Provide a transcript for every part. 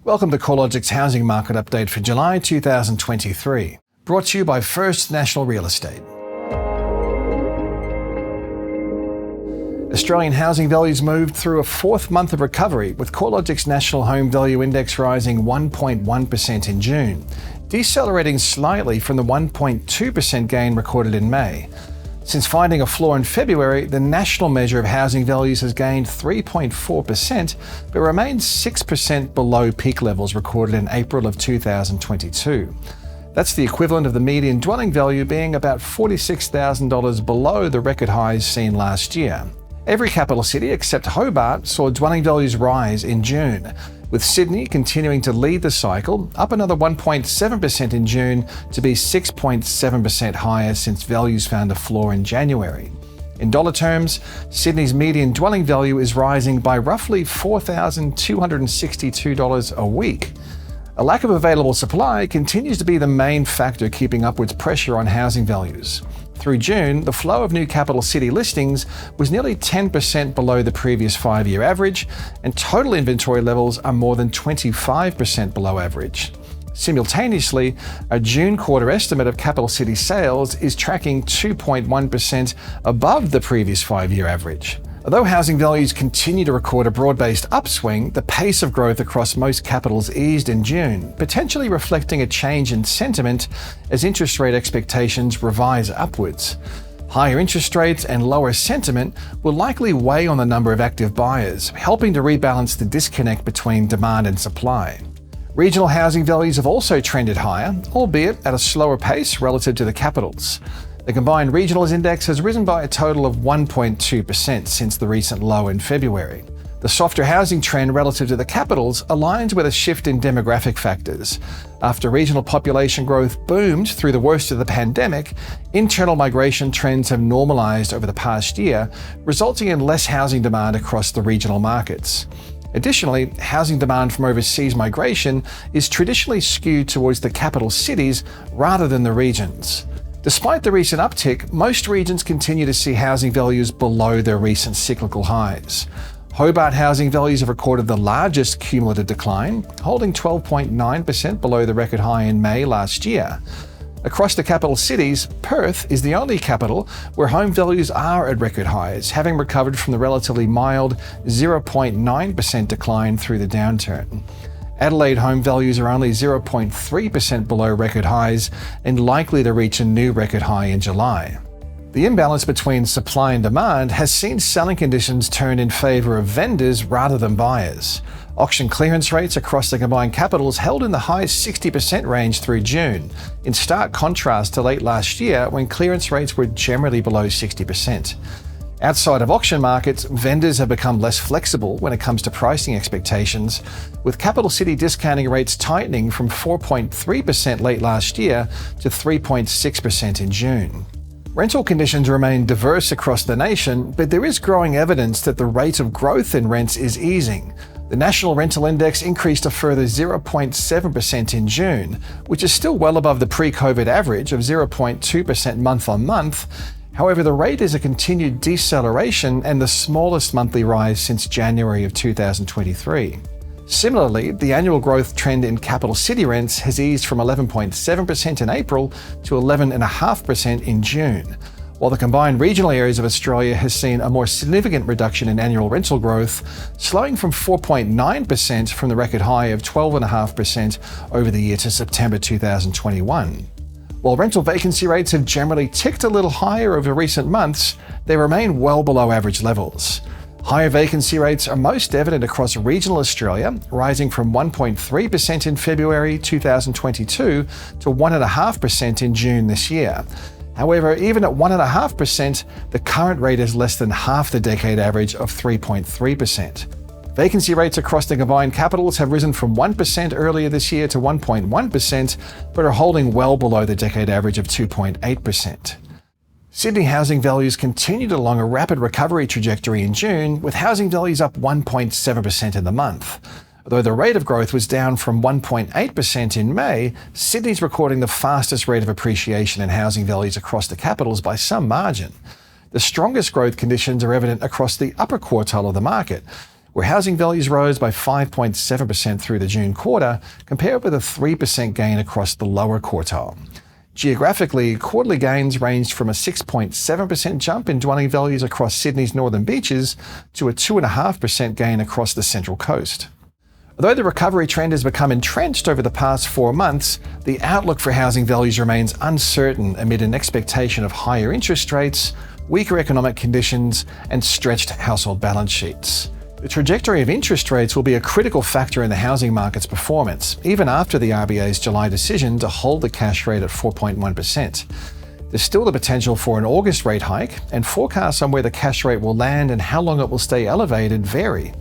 Welcome to CoreLogic's housing market update for July 2023, brought to you by First National Real Estate. Australian housing values moved through a fourth month of recovery, with CoreLogic's National Home Value Index rising 1.1% in June, decelerating slightly from the 1.2% gain recorded in May. Since finding a floor in February, the national measure of housing values has gained 3.4%, but remains 6% below peak levels recorded in April of 2022. That's the equivalent of the median dwelling value being about $46,000 below the record highs seen last year. Every capital city except Hobart saw dwelling values rise in June, with Sydney continuing to lead the cycle, up another 1.7% in June to be 6.7% higher since values found a floor in January. In dollar terms, Sydney's median dwelling value is rising by roughly $4,262 a week. A lack of available supply continues to be the main factor keeping upwards pressure on housing values. Through June, the flow of new capital city listings was nearly 10% below the previous 5-year average, and total inventory levels are more than 25% below average. Simultaneously, a June quarter estimate of capital city sales is tracking 2.1% above the previous 5-year average. Although housing values continue to record a broad-based upswing, the pace of growth across most capitals eased in June, potentially reflecting a change in sentiment as interest rate expectations revise upwards. Higher interest rates and lower sentiment will likely weigh on the number of active buyers, helping to rebalance the disconnect between demand and supply. Regional housing values have also trended higher, albeit at a slower pace relative to the capitals. The combined regionals index has risen by a total of 1.2% since the recent low in February. The softer housing trend relative to the capitals aligns with a shift in demographic factors. After regional population growth boomed through the worst of the pandemic, internal migration trends have normalised over the past year, resulting in less housing demand across the regional markets. Additionally, housing demand from overseas migration is traditionally skewed towards the capital cities rather than the regions. Despite the recent uptick, most regions continue to see housing values below their recent cyclical highs. Hobart housing values have recorded the largest cumulative decline, holding 12.9% below the record high in May last year. Across the capital cities, Perth is the only capital where home values are at record highs, having recovered from the relatively mild 0.9% decline through the downturn. Adelaide home values are only 0.3% below record highs and likely to reach a new record high in July. The imbalance between supply and demand has seen selling conditions turn in favour of vendors rather than buyers. Auction clearance rates across the combined capitals held in the high 60% range through June, in stark contrast to late last year when clearance rates were generally below 60%. Outside of auction markets, vendors have become less flexible when it comes to pricing expectations, with capital city discounting rates tightening from 4.3% late last year to 3.6% in June. Rental conditions remain diverse across the nation, but there is growing evidence that the rate of growth in rents is easing. The National Rental Index increased a further 0.7% in June, which is still well above the pre-COVID average of 0.2% month on month. However, the rate is a continued deceleration and the smallest monthly rise since January of 2023. Similarly, the annual growth trend in capital city rents has eased from 11.7% in April to 11.5% in June, while the combined regional areas of Australia has seen a more significant reduction in annual rental growth, slowing from 4.9% from the record high of 12.5% over the year to September 2021. While rental vacancy rates have generally ticked a little higher over recent months, they remain well below average levels. Higher vacancy rates are most evident across regional Australia, rising from 1.3% in February 2022 to 1.5% in June this year. However, even at 1.5%, the current rate is less than half the decade average of 3.3%. Vacancy rates across the combined capitals have risen from 1% earlier this year to 1.1%, but are holding well below the decade average of 2.8%. Sydney housing values continued along a rapid recovery trajectory in June, with housing values up 1.7% in the month. Although the rate of growth was down from 1.8% in May, Sydney's recording the fastest rate of appreciation in housing values across the capitals by some margin. The strongest growth conditions are evident across the upper quartile of the market, where housing values rose by 5.7% through the June quarter, compared with a 3% gain across the lower quartile. Geographically, quarterly gains ranged from a 6.7% jump in dwelling values across Sydney's northern beaches to a 2.5% gain across the Central Coast. Although the recovery trend has become entrenched over the past 4 months, the outlook for housing values remains uncertain amid an expectation of higher interest rates, weaker economic conditions, and stretched household balance sheets. The trajectory of interest rates will be a critical factor in the housing market's performance, even after the RBA's July decision to hold the cash rate at 4.1%. There's still the potential for an August rate hike, and forecasts on where the cash rate will land and how long it will stay elevated vary.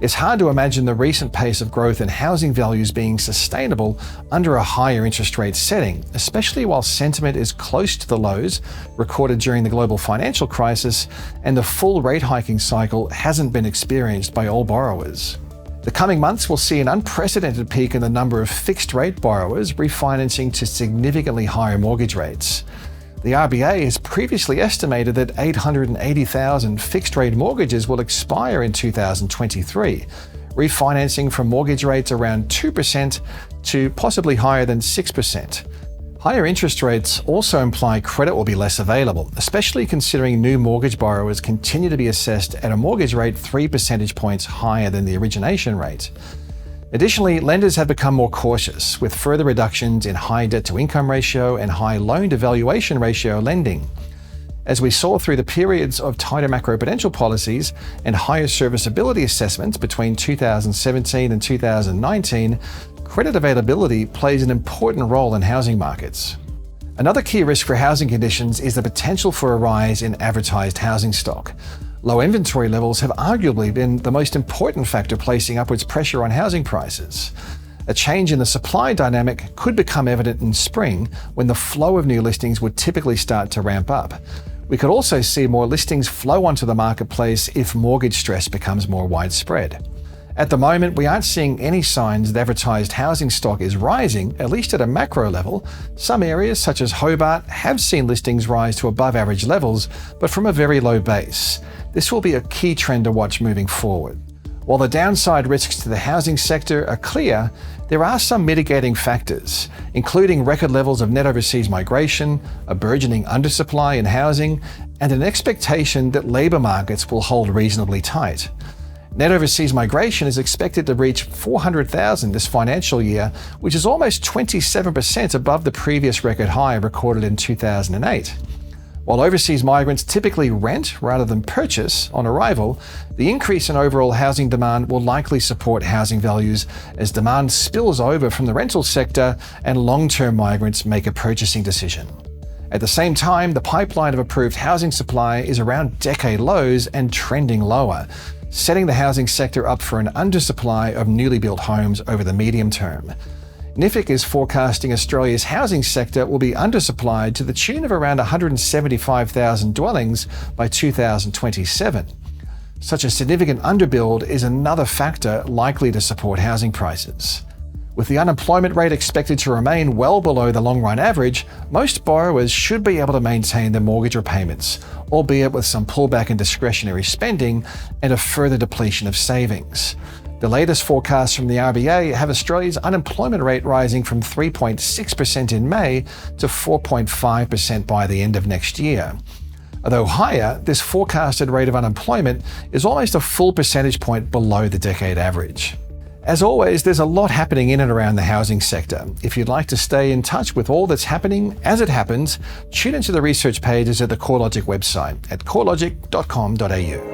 It's hard to imagine the recent pace of growth in housing values being sustainable under a higher interest rate setting, especially while sentiment is close to the lows recorded during the global financial crisis and the full rate hiking cycle hasn't been experienced by all borrowers. The coming months will see an unprecedented peak in the number of fixed-rate borrowers refinancing to significantly higher mortgage rates. The RBA has previously estimated that 880,000 fixed-rate mortgages will expire in 2023, refinancing from mortgage rates around 2% to possibly higher than 6%. Higher interest rates also imply credit will be less available, especially considering new mortgage borrowers continue to be assessed at a mortgage rate 3 percentage points higher than the origination rate. Additionally, lenders have become more cautious, with further reductions in high debt-to-income ratio and high loan-to-valuation ratio lending. As we saw through the periods of tighter macroprudential policies and higher serviceability assessments between 2017 and 2019, credit availability plays an important role in housing markets. Another key risk for housing conditions is the potential for a rise in advertised housing stock. Low inventory levels have arguably been the most important factor placing upwards pressure on housing prices. A change in the supply dynamic could become evident in spring, when the flow of new listings would typically start to ramp up. We could also see more listings flow onto the marketplace if mortgage stress becomes more widespread. At the moment, we aren't seeing any signs that advertised housing stock is rising, at least at a macro level. Some areas, such as Hobart, have seen listings rise to above average levels, but from a very low base. This will be a key trend to watch moving forward. While the downside risks to the housing sector are clear, there are some mitigating factors, including record levels of net overseas migration, a burgeoning undersupply in housing, and an expectation that labour markets will hold reasonably tight. Net overseas migration is expected to reach 400,000 this financial year, which is almost 27% above the previous record high recorded in 2008. While overseas migrants typically rent rather than purchase on arrival, the increase in overall housing demand will likely support housing values as demand spills over from the rental sector and long-term migrants make a purchasing decision. At the same time, the pipeline of approved housing supply is around decade lows and trending lower, setting the housing sector up for an undersupply of newly built homes over the medium term. NIFIC is forecasting Australia's housing sector will be undersupplied to the tune of around 175,000 dwellings by 2027. Such a significant underbuild is another factor likely to support housing prices. With the unemployment rate expected to remain well below the long-run average, most borrowers should be able to maintain their mortgage repayments, albeit with some pullback in discretionary spending and a further depletion of savings. The latest forecasts from the RBA have Australia's unemployment rate rising from 3.6% in May to 4.5% by the end of next year. Although higher, this forecasted rate of unemployment is almost a full percentage point below the decade average. As always, there's a lot happening in and around the housing sector. If you'd like to stay in touch with all that's happening as it happens, tune into the research pages at the CoreLogic website at corelogic.com.au.